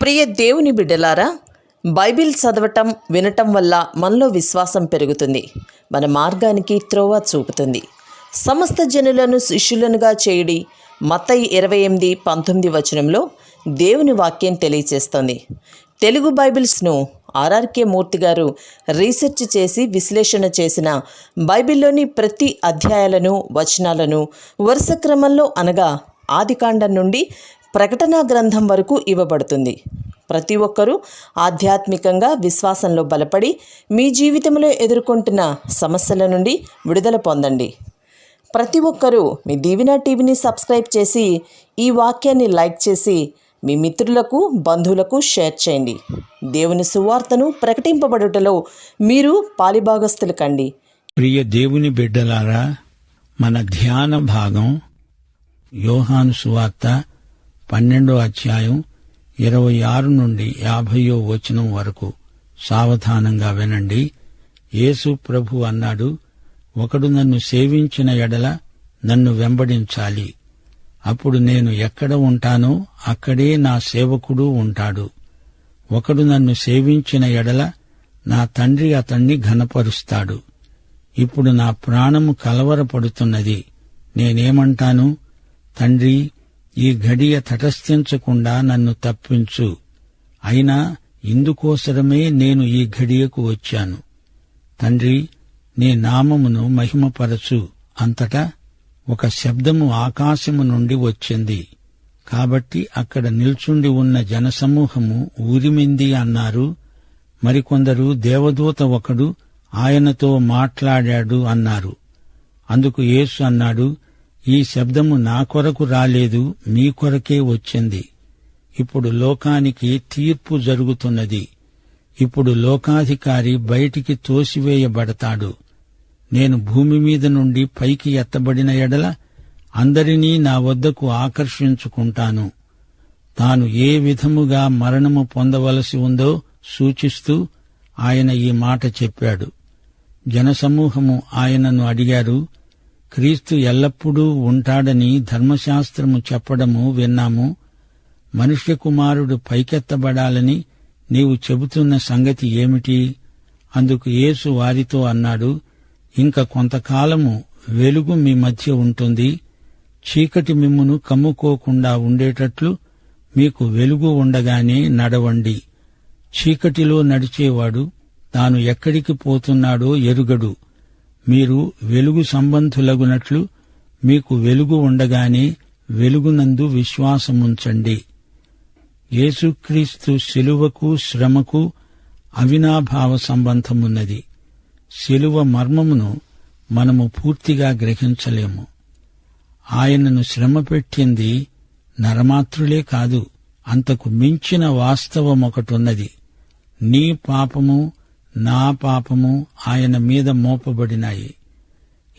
ప్రియ దేవుని బిడ్డలారా, బైబిల్ చదవటం వినటం వల్ల మనలో విశ్వాసం పెరుగుతుంది. మన మార్గానికి త్రోవ చూపుతుంది. సమస్త జనులను శిష్యులనుగా చేయుడి మత్తయి 28:19 వచనంలో దేవుని వాక్యం తెలియచేస్తోంది. తెలుగు బైబిల్స్ను ఆర్ఆర్కే మూర్తి గారు రీసెర్చ్ చేసి విశ్లేషణ చేసిన బైబిల్లోని ప్రతి అధ్యాయాలను వచనాలను వరుస క్రమంలో అనగా ఆదికాండం నుండి ప్రకటనా గ్రంథం వరకు ఇవ్వబడుతుంది. ప్రతి ఒక్కరూ ఆధ్యాత్మికంగా విశ్వాసంలో బలపడి మీ జీవితంలో ఎదుర్కొంటున్న సమస్యల నుండి విడుదల పొందండి. ప్రతి ఒక్కరూ మీ దీవెన టీవీని సబ్స్క్రైబ్ చేసి ఈ వాక్యాన్ని లైక్ చేసి మీ మిత్రులకు బంధువులకు షేర్ చేయండి. దేవుని సువార్తను ప్రకటింపబడుటలో మీరు పాలిభాగస్తులు కండి. ప్రియ దేవుని బిడ్డలారా, మన ధ్యాన భాగం యోహాను సువార్త 12వ అధ్యాయం 26 నుండి 50వ వచనం వరకు సావధానంగా వినండి. యేసు ప్రభు అన్నాడు, ఒకడు నన్ను సేవించిన ఎడల నన్ను వెంబడించాలి. అప్పుడు నేను ఎక్కడ ఉంటానో అక్కడే నా సేవకుడు ఉంటాడు. ఒకడు నన్ను సేవించిన ఎడల నా తండ్రి అతణ్ణి ఘనపరుస్తాడు. ఇప్పుడు నా ప్రాణము కలవరపడుతున్నది. నేనేమంటాను? తండ్రి, ఈ ఘడియ తటస్థించకుండా నన్ను తప్పించు. అయినా ఇందుకోసరమే నేను ఈ ఘడియకు వచ్చాను. తండ్రి, నీ నామమును మహిమపరచు. అంతటా ఒక శబ్దము ఆకాశము నుండి వచ్చింది. కాబట్టి అక్కడ నిల్చుండి ఉన్న జనసమూహము ఊరిమింది అన్నారు. మరికొందరు దేవదూత ఒకడు ఆయనతో మాట్లాడాడు అన్నారు. అందుకు యేసు అన్నాడు, ఈ శబ్దము నా కొరకు రాలేదు, మీ కొరకే వచ్చింది. ఇప్పుడు లోకానికి తీర్పు జరుగుతున్నది. ఇప్పుడు లోకాధికారి బయటికి తోసివేయబడతాడు. నేను భూమి మీద నుండి పైకి ఎత్తబడిన ఎడల అందరినీ నా వద్దకు ఆకర్షించుకుంటాను. తాను ఏ విధముగా మరణము పొందవలసి ఉందో సూచిస్తూ ఆయన ఈ మాట చెప్పాడు. జనసమూహము ఆయనను అడిగారు, క్రీస్తు ఎల్లప్పుడూ ఉంటాడని ధర్మశాస్త్రము చెప్పడము విన్నాము. మనుష్య కుమారుడు పైకెత్తబడాలని నీవు చెబుతున్న సంగతి ఏమిటి? అందుకు యేసు వారితో అన్నాడు, ఇంక కొంతకాలము వెలుగు మీ మధ్య ఉంటుంది. చీకటి మిమ్మును కమ్ముకోకుండా ఉండేటట్లు మీకు వెలుగు ఉండగానే నడవండి. చీకటిలో నడిచేవాడు తాను ఎక్కడికి పోతున్నాడో ఎరుగడు. మీరు వెలుగు సంబంధులగునట్లు మీకు వెలుగు ఉండగానే వెలుగునందు విశ్వాసముంచండి. యేసుక్రీస్తు శిలువకు శ్రమకు అవినాభావ సంబంధమున్నది. శిలువ మర్మమును మనము పూర్తిగా గ్రహించలేము. ఆయనను శ్రమ పెట్టింది నరమాత్రులే కాదు, అంతకు మించిన వాస్తవమొకటున్నది. నీ పాపము నా పాపము ఆయన మీద మోపబడినాయి.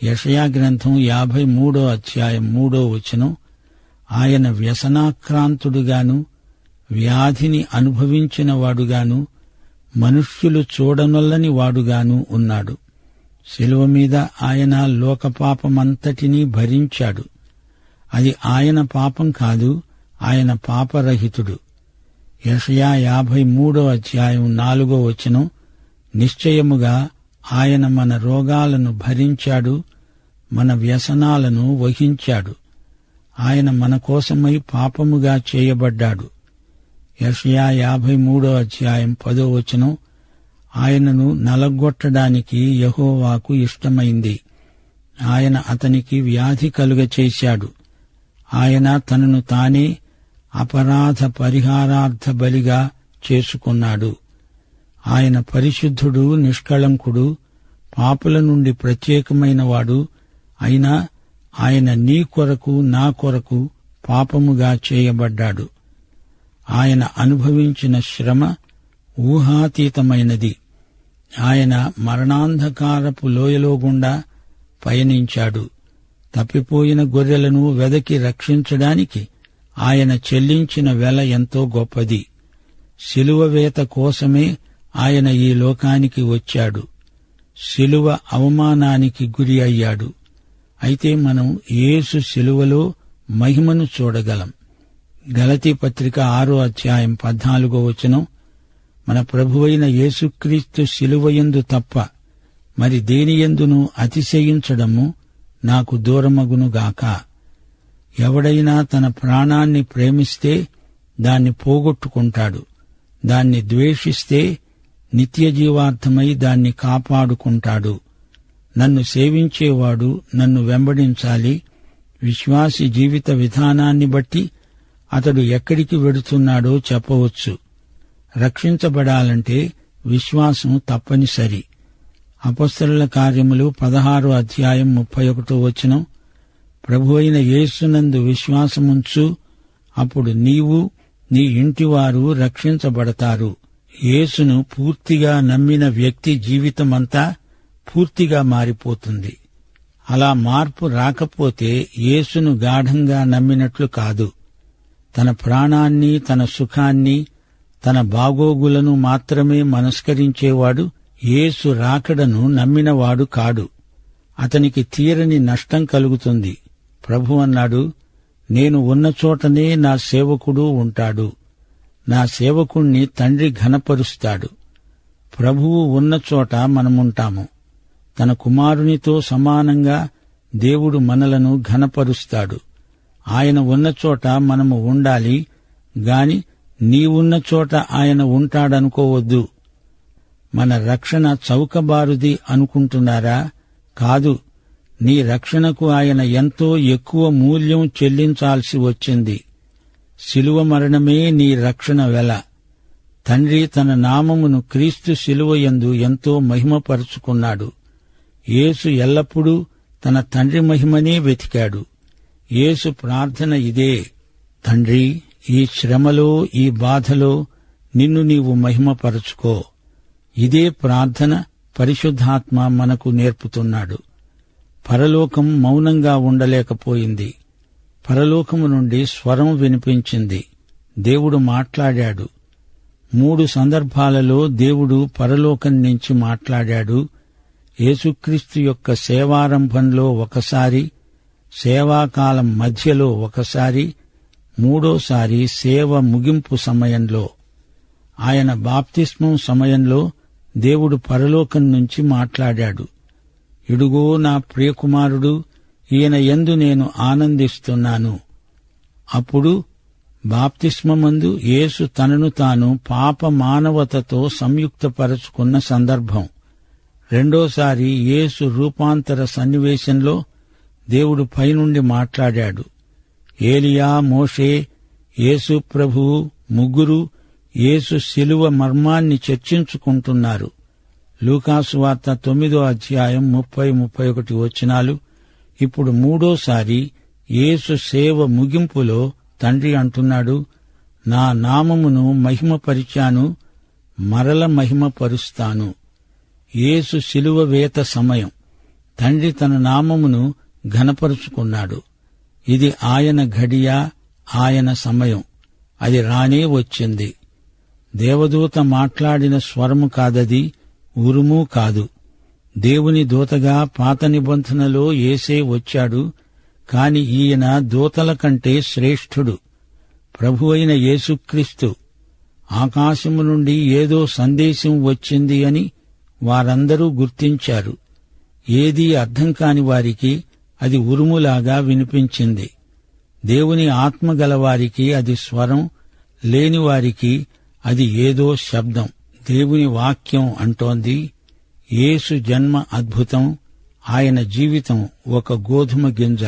యెషయా గ్రంథం 53వ అధ్యాయం 3వ వచనం, ఆయన వ్యసనాక్రాంతుడుగాను వ్యాధిని అనుభవించిన వాడుగాను మనుష్యులు చూడనొల్లని వాడుగాను ఉన్నాడు. శిలువ మీద ఆయన లోకపాపమంతటినీ భరించాడు. అది ఆయన పాపం కాదు, ఆయన పాపరహితుడు. యెషయా 53వ అధ్యాయం 4వ వచనం, నిశ్చయముగా ఆయన మన రోగాలను భరించాడు, మన వ్యసనాలను వహించాడు. ఆయన మన కోసమై పాపముగా చేయబడ్డాడు. యెషయా 53వ అధ్యాయం 10వ వచనం, ఆయనను నలగొట్టడానికి యెహోవాకు ఇష్టమైంది. ఆయన అతనికి వ్యాధి కలుగచేశాడు. ఆయన తనను తానే అపరాధ పరిహారార్థ బలిగా చేసుకున్నాడు. ఆయన పరిశుద్ధుడు, నిష్కళంకుడు, పాపుల నుండి ప్రత్యేకమైనవాడు. అయినా ఆయన నీ కొరకు నా కొరకు పాపముగా చేయబడ్డాడు. ఆయన అనుభవించిన శ్రమ ఊహాతీతమైనది. ఆయన మరణాంధకారపు లోయలో గుండా పయనించాడు. తప్పిపోయిన గొర్రెలను వెదకి రక్షించడానికి ఆయన చెల్లించిన వెల ఎంతో గొప్పది. శిలువ వేత కోసమే ఆయన ఈ లోకానికి వచ్చాడు. శిలువ అవమానానికి గురి అయ్యాడు. అయితే మనం యేసు శిలువలో మహిమను చూడగలం. గలతీ పత్రిక 6వ అధ్యాయం 14వ వచనం, మన ప్రభువైన యేసుక్రీస్తు శిలువయందు తప్ప మరి దేనియందును అతిశయించడము నాకు దూరమగునుగాక. ఎవడైనా తన ప్రాణాన్ని ప్రేమిస్తే దాన్ని పోగొట్టుకుంటాడు, దాన్ని ద్వేషిస్తే నిత్యజీవార్థమై దాన్ని కాపాడుకుంటాడు. నన్ను సేవించేవాడు నన్ను వెంబడించాలి. విశ్వాసి జీవిత విధానాన్ని బట్టి అతడు ఎక్కడికి వెడుతున్నాడో చెప్పవచ్చు. రక్షించబడాలంటే విశ్వాసం తప్పనిసరి. అపొస్తలుల కార్యములు 16వ అధ్యాయం 31వ వచనం, ప్రభువైన యేసునందు విశ్వాసముంచు, అప్పుడు నీవు నీ ఇంటివారు రక్షించబడతారు. యేసును పూర్తిగా నమ్మిన వ్యక్తి జీవితమంతా పూర్తిగా మారిపోతుంది. అలా మార్పు రాకపోతే యేసును గాఢంగా నమ్మినట్లు కాదు. తన ప్రాణాన్ని, తన సుఖాన్ని, తన బాగోగులను మాత్రమే మనస్కరించేవాడు యేసు రాకడను నమ్మినవాడు కాడు. అతనికి తీరని నష్టం కలుగుతుంది. ప్రభు అన్నాడు, నేను ఉన్న చోటనే నా సేవకుడు ఉంటాడు. నా సేవకుణ్ణి తండ్రి ఘనపరుస్తాడు. ప్రభువు ఉన్న చోట మనముంటాము. తన కుమారునితో సమానంగా దేవుడు మనలను ఘనపరుస్తాడు. ఆయన ఉన్న చోట మనము ఉండాలి గాని నీవున్న చోట ఆయన ఉంటాడనుకోవద్దు. మన రక్షణ చౌకబారుది అనుకుంటున్నారా? కాదు. నీ రక్షణకు ఆయన ఎంతో ఎక్కువ మూల్యం చెల్లించాల్సి వచ్చింది. శిలువ మరణమే నీ రక్షణ వెల. తండ్రి తన నామమును క్రీస్తు శిలువయందు ఎంతో మహిమపరుచుకున్నాడు. యేసు ఎల్లప్పుడూ తన తండ్రి మహిమనే వెతికాడు. యేసు ప్రార్థన ఇదే, తండ్రి, ఈ శ్రమలో, ఈ బాధలో నిన్ను నీవు మహిమపరచుకో. ఇదే ప్రార్థన పరిశుద్ధాత్మ మనకు నేర్పుతున్నాడు. పరలోకం మౌనంగా ఉండలేకపోయింది. పరలోకము నుండి స్వరం వినిపించింది. దేవుడు మాట్లాడాడు. 3 సందర్భాలలో దేవుడు పరలోకం నుంచి మాట్లాడాడు. యేసుక్రీస్తు యొక్క సేవారంభంలో ఒకసారి, సేవాకాలం మధ్యలో ఒకసారి, మూడోసారి సేవ ముగింపు సమయంలో. ఆయన బాప్తిస్మం సమయంలో దేవుడు పరలోకం నుంచి మాట్లాడాడు. ఇడుగో నా ప్రియకుమారుడు, ఈయన యందు నేను ఆనందిస్తున్నాను. అప్పుడు బాప్తిస్మమందు యేసు తనను తాను పాప మానవతతో సంయుక్తపరచుకున్న సందర్భం. రెండోసారి యేసు రూపాంతర సన్నివేశంలో దేవుడు పైనుండి మాట్లాడాడు. ఏలియా, మోషే, యేసు ప్రభువు ముగ్గురు యేసు శిలువ మర్మాన్ని చర్చించుకుంటున్నారు. లూకాసు వార్త 9వ అధ్యాయం 30-31 వచనాలు. ఇప్పుడు మూడోసారి యేసు సేవ ముగింపులో తండ్రి అంటున్నాడు, నా నామమును మహిమపరిచాను, మరల మహిమపరుస్తాను. యేసు శిలువ వేత సమయం. తండ్రి తన నామమును ఘనపరుచుకున్నాడు. ఇది ఆయన ఘడియ, ఆయన సమయం. అది రానే వచ్చింది. దేవదూత మాట్లాడిన స్వరము కాదది, ఉరుము కాదు. దేవుని దూతగా పాత నిబంధనలో యేసే వచ్చాడు. కాని ఈయన దూతల కంటే శ్రేష్ఠుడు. ప్రభువైన యేసుక్రీస్తు. ఆకాశము నుండి ఏదో సందేశం వచ్చింది అని వారందరూ గుర్తించారు. ఏదీ అర్థం కాని వారికి అది ఉరుములాగా వినిపించింది. దేవుని ఆత్మ గలవారికి అది స్వరం, లేనివారికి అది ఏదో శబ్దం. దేవుని వాక్యం అంటోంది, యేసు జన్మ అద్భుతం, ఆయన జీవితం ఒక గోధుమ గింజ.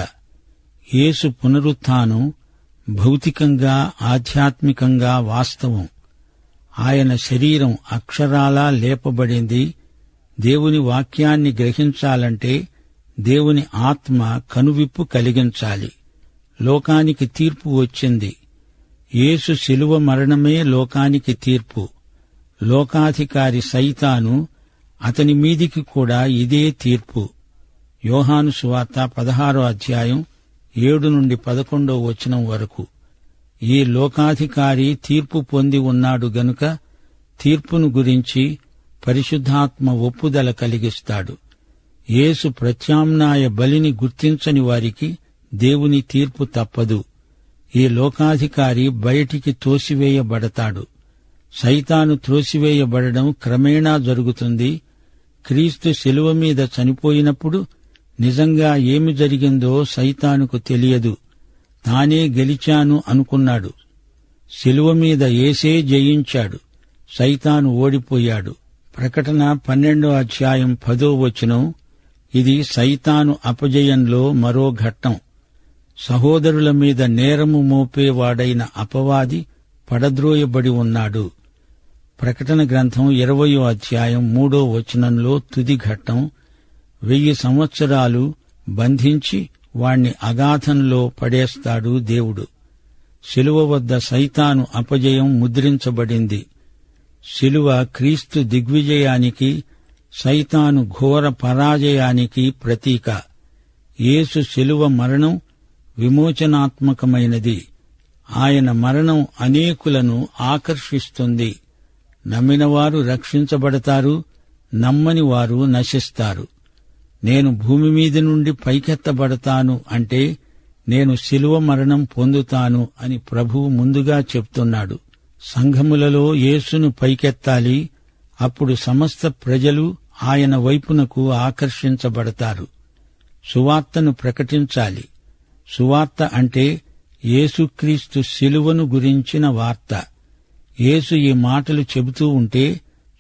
యేసు పునరుత్థానం భౌతికంగా, ఆధ్యాత్మికంగా వాస్తవం. ఆయన శరీరం అక్షరాలా లేపబడింది. దేవుని వాక్యాన్ని గ్రహించాలంటే దేవుని ఆత్మ కనువిప్పు కలిగించాలి. లోకానికి తీర్పు వచ్చింది. యేసు శిలువ మరణమే లోకానికి తీర్పు. లోకాధికారి సైతాను, అతని మీదికి కూడా ఇదే తీర్పు. యోహాను సువార్త 16వ అధ్యాయం 7-11 వచనం వరకు. ఈ లోకాధికారి తీర్పు పొంది ఉన్నాడు గనుక తీర్పును గురించి పరిశుద్ధాత్మ ఒప్పుదల కలిగిస్తాడు. యేసు ప్రత్యామ్నాయ బలిని గుర్తించని వారికి దేవుని తీర్పు తప్పదు. ఈ లోకాధికారి బయటికి తోసివేయబడతాడు. సైతాను త్రోసివేయబడడం క్రమేణా జరుగుతుంది. క్రీస్తు శిలువ మీద చనిపోయినప్పుడు నిజంగా ఏమి జరిగిందో సైతానుకు తెలియదు. తానే గెలిచాను అనుకున్నాడు. శిలువ మీద యేసే జయించాడు. సైతాను ఓడిపోయాడు. ప్రకటన 12:10 ఇది సైతాను అపజయంలో మరో ఘట్టం. సహోదరుల మీద నేరము మోపేవాడైన అపవాది పడద్రోయబడి ఉన్నాడు. ప్రకటన గ్రంథం 20:3 తుది ఘట్టం. 1000 సంవత్సరాలు బంధించి వాణ్ణి అగాధంలో పడేస్తాడు దేవుడు. శిలువ వద్ద సైతాను అపజయం ముద్రించబడింది. శిలువ క్రీస్తు దిగ్విజయానికి, సైతాను ఘోర పరాజయానికి ప్రతీక. యేసు శిలువ మరణం విమోచనాత్మకమైనది. ఆయన మరణం అనేకులను ఆకర్షిస్తుంది. నమ్మినవారు రక్షించబడతారు, నమ్మని వారు నశిస్తారు. నేను భూమి మీద నుండి పైకెత్తబడతాను అంటే నేను శిలువ మరణం పొందుతాను అని ప్రభువు ముందుగా చెప్తున్నాడు. సంఘములలో యేసును పైకెత్తాలి. అప్పుడు సమస్త ప్రజలు ఆయన వైపునకు ఆకర్షించబడతారు. సువార్తను ప్రకటించాలి. సువార్త అంటే యేసుక్రీస్తు శిలువను గురించిన వార్త. యేసు ఈ మాటలు చెబుతూ ఉంటే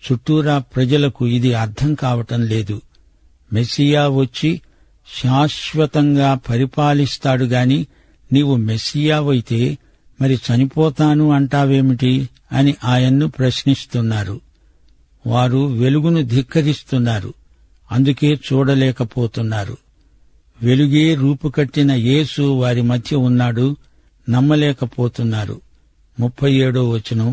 చుట్టూరా ప్రజలకు ఇది అర్థం కావటం లేదు. మెస్సియా వచ్చి శాశ్వతంగా పరిపాలిస్తాడుగాని నీవు మెస్సియావైతే మరి చనిపోతాను అంటావేమిటి అని ఆయన్ను ప్రశ్నిస్తున్నారు. వారు వెలుగును ధిక్కరిస్తున్నారు. అందుకే చూడలేకపోతున్నారు. వెలుగే రూపుకట్టిన యేసు వారి మధ్య ఉన్నాడు, నమ్మలేకపోతున్నారు. 37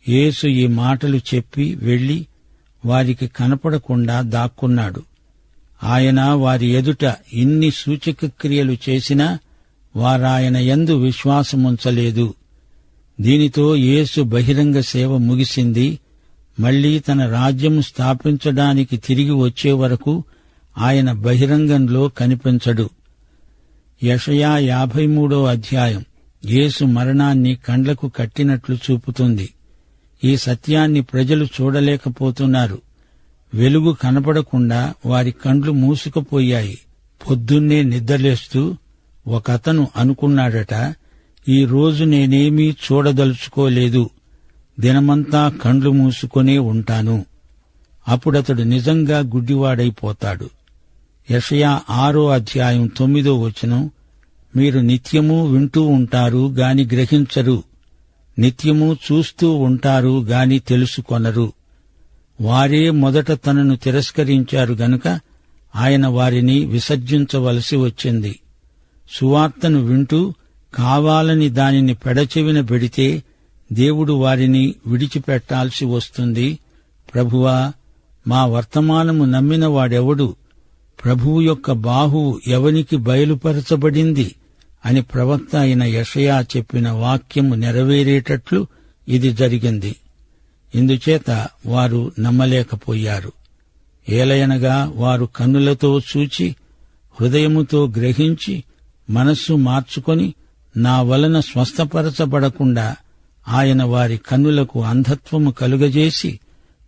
యేసు ఈ మాటలు చెప్పి వెళ్లి వారికి కనపడకుండా దాక్కున్నాడు. ఆయన వారి ఎదుట ఇన్ని సూచక క్రియలు చేసినా వారాయన యందు విశ్వాసముంచలేదు. దీనితో యేసు బహిరంగ సేవ ముగిసింది. మళ్లీ తన రాజ్యం స్థాపించడానికి తిరిగి వచ్చే వరకు ఆయన బహిరంగంలో కనిపించడు. యెషయా 53 యేసు మరణాన్ని కండ్లకు కట్టినట్లు చూపుతుంది. ఈ సత్యాన్ని ప్రజలు చూడలేకపోతున్నారు. వెలుగు కనపడకుండా వారి కండ్లు మూసుకుపోయాయి. పొద్దున్నే నిద్రలేస్తూ ఒకతను అనుకున్నాడట, ఈ రోజు నేనేమీ చూడదలుచుకోలేదు, దినమంతా కండ్లు మూసుకొనే ఉంటాను. అప్పుడతడు నిజంగా గుడ్డివాడైపోతాడు. యెషయా 6:9 మీరు నిత్యమూ వింటూ ఉంటారు గాని గ్రహించరు, నిత్యమూ చూస్తూ ఉంటారు గాని తెలుసుకొనరు. వారే మొదట తనను తిరస్కరించారు గనుక ఆయన వారిని విసర్జించవలసి వచ్చింది. సువార్తను వింటూ కావాలని దానిని పెడచెవిన పెడితే దేవుడు వారిని విడిచిపెట్టాల్సి వస్తుంది. ప్రభువా, మా వర్తమానము నమ్మిన వాడెవడు? ప్రభువు యొక్క బాహువు ఎవనికి బయలుపరచబడింది అని ప్రవక్త అయిన యెషయా చెప్పిన వాక్యము నెరవేరేటట్లు ఇది జరిగింది. ఇందుచేత వారు నమ్మలేకపోయారు. ఏలయనగా వారు కన్నులతో చూచి, హృదయముతో గ్రహించి, మనస్సు మార్చుకొని నా వలన స్వస్థపరచబడకుండా ఆయన వారి కన్నులకు అంధత్వము కలుగజేసి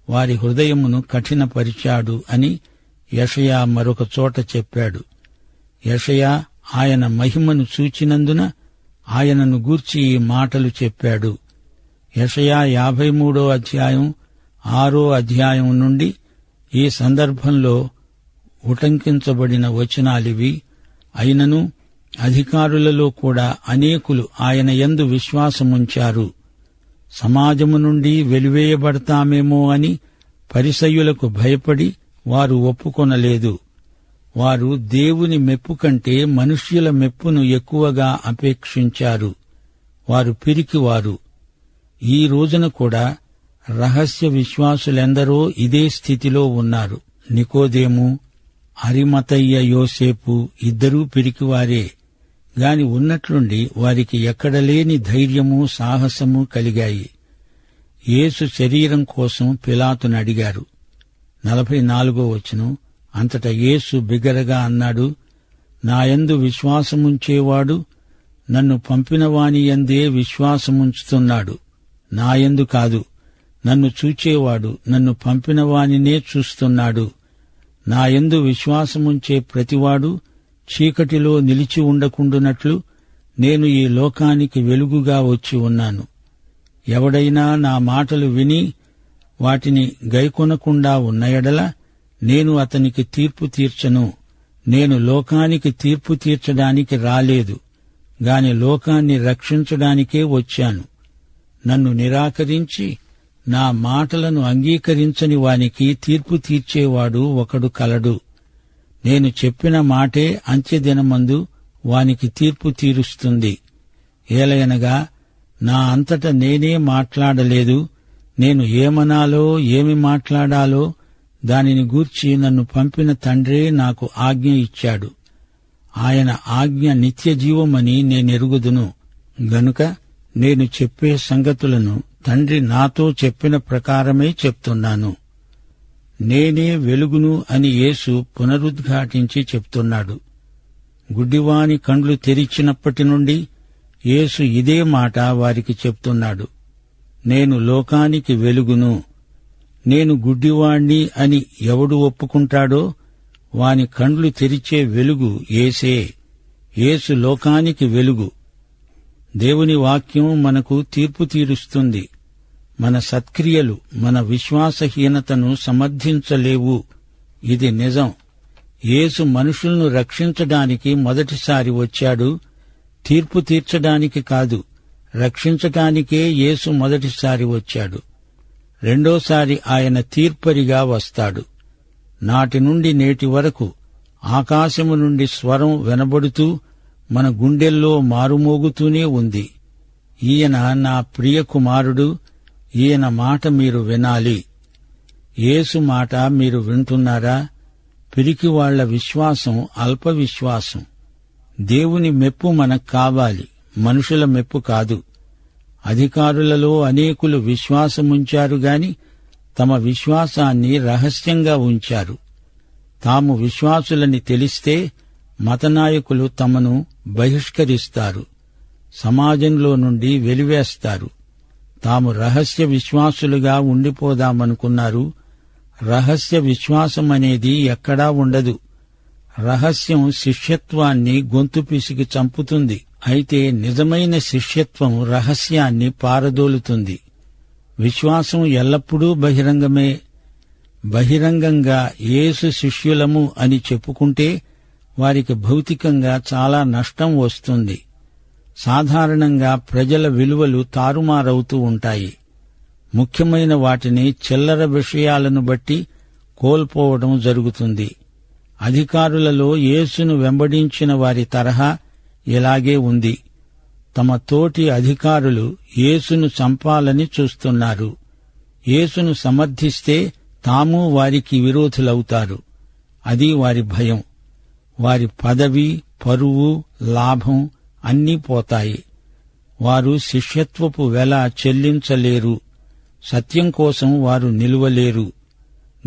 వారి హృదయమును కఠినపరిచాడు అని యెషయా మరొక చోట చెప్పాడు. యెషయా ఆయన మహిమను చూచినందున ఆయనను గూర్చి ఈ మాటలు చెప్పాడు. యెషయా 53:6 నుండి ఈ సందర్భంలో ఉటంకించబడిన వచనాలివి. అయినను అధికారులలో కూడా అనేకులు ఆయన యందు విశ్వాసముంచారు. సమాజము నుండి వెలివేయబడతామేమో అని పరిసయ్యులకు భయపడి వారు ఒప్పుకొనలేదు. వారు దేవుని మెప్పు కంటే మనుష్యుల మెప్పును ఎక్కువగా అపేక్షించారు. వారు పిరికివారు. ఈ రోజున కూడా రహస్య విశ్వాసులెందరో ఇదే స్థితిలో ఉన్నారు. నికోదేము, అరిమతయ్య యోసేపు ఇద్దరూ పిరికివారే. గాని ఉన్నట్లుండి వారికి ఎక్కడలేని ధైర్యము, సాహసము కలిగాయి. యేసు శరీరం కోసం పిలాతును అడిగారు. 44 అంతటా యేసు బిగ్గరగా అన్నాడు, నాయందు విశ్వాసముంచేవాడు నన్ను పంపినవాని యందే విశ్వాసముంచుతున్నాడు, నాయందు కాదు. నన్ను చూచేవాడు నన్ను పంపినవానినే చూస్తున్నాడు. నాయందు విశ్వాసముంచే ప్రతివాడు చీకటిలో నిలిచి ఉండకుండునట్లు నేను ఈ లోకానికి వెలుగుగా వచ్చి ఉన్నాను. ఎవడైనా నా మాటలు విని వాటిని గైకొనకుండా ఉన్న యెడల నేను అతనికి తీర్పు తీర్చను. నేను లోకానికి తీర్పు తీర్చడానికి రాలేదు గాని లోకాన్ని రక్షించడానికే వచ్చాను. నన్ను నిరాకరించి నా మాటలను అంగీకరించని వానికి తీర్పు తీర్చేవాడు ఒకడు కలడు. నేను చెప్పిన మాటే అంత్యదినమందు వానికి తీర్పు తీరుస్తుంది. ఏలయనగా నా అంతట నేనే మాట్లాడలేదు. నేను ఏమనాలో ఏమి మాట్లాడాలో దానిని గూర్చి నన్ను పంపిన తండ్రే నాకు ఆజ్ఞ ఇచ్చాడు. ఆయన ఆజ్ఞ నిత్యజీవమని నేనెరుగుదును. గనుక నేను చెప్పే సంగతులను తండ్రి నాతో చెప్పిన ప్రకారమే చెప్తున్నాను. నేనే వెలుగును అని యేసు పునరుద్ఘాటించి చెప్తున్నాడు. గుడ్డివాని కండ్లు తెరిచినప్పటి నుండి యేసు ఇదే మాట వారికి చెప్తున్నాడు. నేను లోకానికి వెలుగును. నేను గుడ్డివాణ్ణి అని ఎవడు ఒప్పుకుంటాడో వాని కండ్లు తెరిచే వెలుగు యేసే. యేసు లోకానికి వెలుగు. దేవుని వాక్యం మనకు తీర్పు తీరుస్తుంది. మన సత్క్రియలు మన విశ్వాసహీనతను సమర్థించలేవు. ఇది నిజం. యేసు మనుషులను రక్షించడానికి మొదటిసారి వచ్చాడు, తీర్పు తీర్చడానికి కాదు. రక్షించటానికే యేసు మొదటిసారి వచ్చాడు. రెండోసారి ఆయన తీర్పరిగా వస్తాడు. నాటి నుండి నేటి వరకు ఆకాశము నుండి స్వరం వినబడుతూ మన గుండెల్లో మారుమోగుతూనే ఉంది. ఈయన నా ప్రియ కుమారుడు, ఈయన మాట మీరు వినాలి. యేసు మాట మీరు వింటున్నారా? పిరికివాళ్ల విశ్వాసం అల్ప విశ్వాసం. దేవుని మెప్పు మనకు కావాలి, మనుషుల మెప్పు కాదు. అధికారులలో అనేకులు విశ్వాసముంచారు గాని తమ విశ్వాసాన్ని రహస్యంగా ఉంచారు. తాము విశ్వాసులని తెలిస్తే మతనాయకులు తమను బహిష్కరిస్తారు, సమాజంలో నుండి వెలివేస్తారు. తాము రహస్య విశ్వాసులుగా ఉండిపోదామనుకున్నారు. రహస్య విశ్వాసమనేది ఎక్కడా ఉండదు. రహస్యం శిష్యత్వాన్ని గొంతు పిసికి చంపుతుంది. అయితే నిజమైన శిష్యత్వం రహస్యాన్ని పారదోలుతుంది. విశ్వాసం ఎల్లప్పుడూ బహిరంగమే. బహిరంగంగా యేసు శిష్యులము అని చెప్పుకుంటే వారికి భౌతికంగా చాలా నష్టం వస్తుంది. సాధారణంగా ప్రజల విలువలు తారుమారవుతూ ఉంటాయి. ముఖ్యమైన వాటిని చిల్లర విషయాలను బట్టి కోల్పోవడం జరుగుతుంది. అధికారులలో యేసును వెంబడించిన వారి తరహా ఇలాగే ఉంది. తమ తోటి అధికారులు యేసును చంపాలని చూస్తున్నారు. యేసును సమర్థిస్తే తాము వారికి విరోధులవుతారు. అది వారి భయం. వారి పదవి, పరువు, లాభం అన్నీ పోతాయి. వారు శిష్యత్వపు వెల చెల్లించలేరు. సత్యం కోసం వారు నిలువలేరు.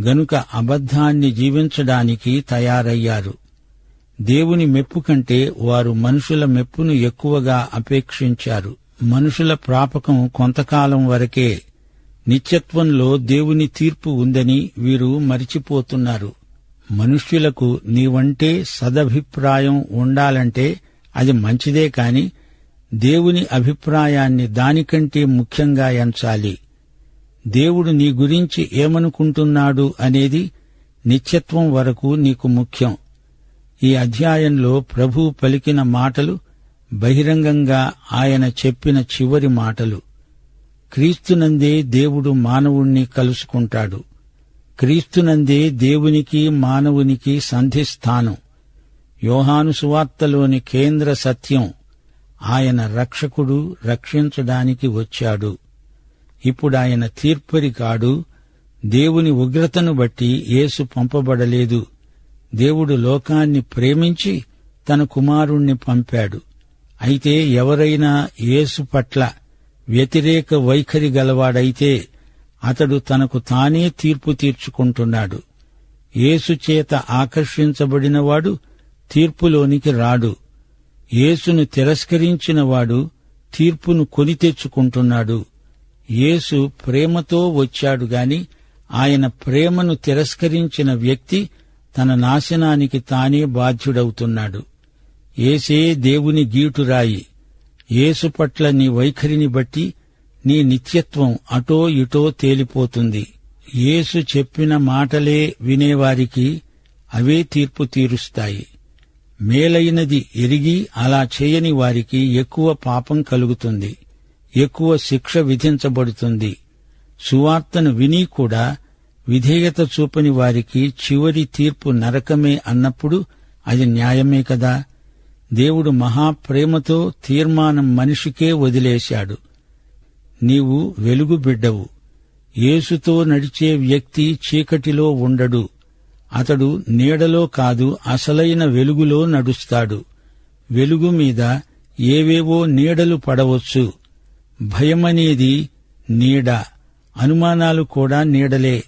గనుక అబద్ధాన్ని జీవించడానికి తయారయ్యారు. దేవుని మెప్పు కంటే వారు మనుషుల మెప్పును ఎక్కువగా అపేక్షించారు. మనుషుల ప్రాపకం కొంతకాలం వరకే. నిత్యత్వంలో దేవుని తీర్పు ఉందని వీరు మరిచిపోతున్నారు. మనుష్యులకు నీవంటే సదభిప్రాయం ఉండాలంటే అది మంచిదే కాని దేవుని అభిప్రాయాన్ని దానికంటే ముఖ్యంగా ఎంచాలి. దేవుడు నీ గురించి ఏమనుకుంటున్నాడు అనేది నిత్యత్వం వరకు నీకు ముఖ్యం. ఈ అధ్యాయంలో ప్రభువు పలికిన మాటలు బహిరంగంగా ఆయన చెప్పిన చివరి మాటలు. క్రీస్తునందే దేవుడు మానవుణ్ణి కలుసుకుంటాడు. క్రీస్తునందే దేవునికి మానవునికి సంధిస్థానం. యోహాను సువార్తలోని కేంద్ర సత్యం ఆయన రక్షకుడు, రక్షించడానికి వచ్చాడు. ఇప్పుడాయన తీర్పరి కాడు. దేవుని ఉగ్రతను బట్టి యేసు పంపబడలేదు. దేవుడు లోకాన్ని ప్రేమించి తన కుమారుణ్ణి పంపాడు. అయితే ఎవరైనా యేసు పట్ల వ్యతిరేక వైఖరి గలవాడైతే అతడు తనకు తానే తీర్పు తీర్చుకుంటున్నాడు. యేసు చేత ఆకర్షించబడినవాడు తీర్పులోనికి రాడు. యేసును తిరస్కరించినవాడు తీర్పును కొని తెచ్చుకుంటున్నాడు. యేసు ప్రేమతో వచ్చాడు గాని ఆయన ప్రేమను తిరస్కరించిన వ్యక్తి తన నాశనానికి తానే బాధ్యుడవుతున్నాడు. యేసే దేవుని గీటురాయి. యేసు పట్ల నీ వైఖరిని బట్టి నీ నిత్యత్వం అటో ఇటో తేలిపోతుంది. యేసు చెప్పిన మాటలే వినేవారికి అవే తీర్పు తీరుస్తాయి. మేలైనది ఎరిగి అలా చేయని వారికి ఎక్కువ పాపం కలుగుతుంది, ఎక్కువ శిక్ష విధించబడుతుంది. సువార్తను విని కూడా విధేయత చూపని వారికి చివరి తీర్పు నరకమే అన్నప్పుడు అది న్యాయమే కదా. దేవుడు మహాప్రేమతో తీర్మానం మనిషికే వదిలేశాడు. నీవు వెలుగు బిడ్డవు. యేసుతో నడిచే వ్యక్తి చీకటిలో ఉండడు. అతడు నీడలో కాదు, అసలైన వెలుగులో నడుస్తాడు. వెలుగు మీద ఏవేవో నీడలు పడవచ్చు. భయమనేది నీడ, అనుమానాలు కూడా నీడలే,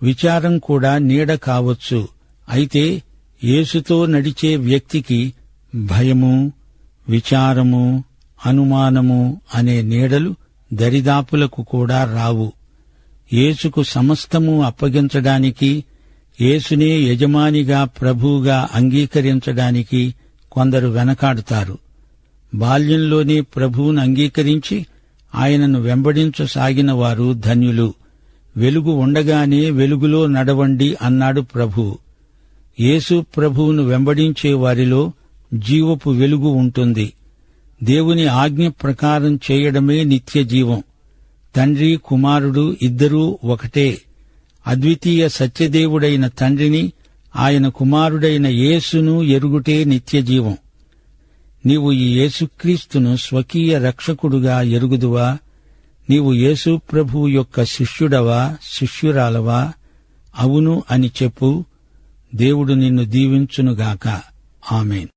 విచారం కూడా నీడ కావచ్చు. అయితే యేసుతో నడిచే వ్యక్తికి భయము, విచారము, అనుమానము అనే నీడలు దరిదాపులకు కూడా రావు. యేసుకు సమస్తము అప్పగించడానికి, యేసునే యజమానిగా ప్రభువుగా అంగీకరించడానికి కొందరు వెనకాడుతారు. బాల్యంలోనే ప్రభువును అంగీకరించి ఆయనను వెంబడించసాగిన వారు ధన్యులు. వెలుగు ఉండగానే వెలుగులో నడవండి అన్నాడు ప్రభువు. యేసు ప్రభువును వెంబడించే వారిలో జీవపు వెలుగు ఉంటుంది. దేవుని ఆజ్ఞ ప్రకారం చేయడమే నిత్య జీవం. తండ్రి కుమారుడు ఇద్దరూ ఒకటే. అద్వితీయ సత్యదేవుడైన తండ్రిని, ఆయన కుమారుడైన యేసును ఎరుగుటే నిత్యజీవం. నీవు ఈ యేసుక్రీస్తును స్వకీయ రక్షకుడుగా ఎరుగుదువా? నీవు యేసు ప్రభువు యొక్క శిష్యుడవా, శిష్యురాలవా? అవును అని చెప్పు. దేవుడు నిన్ను దీవించునుగాక. ఆమేన్.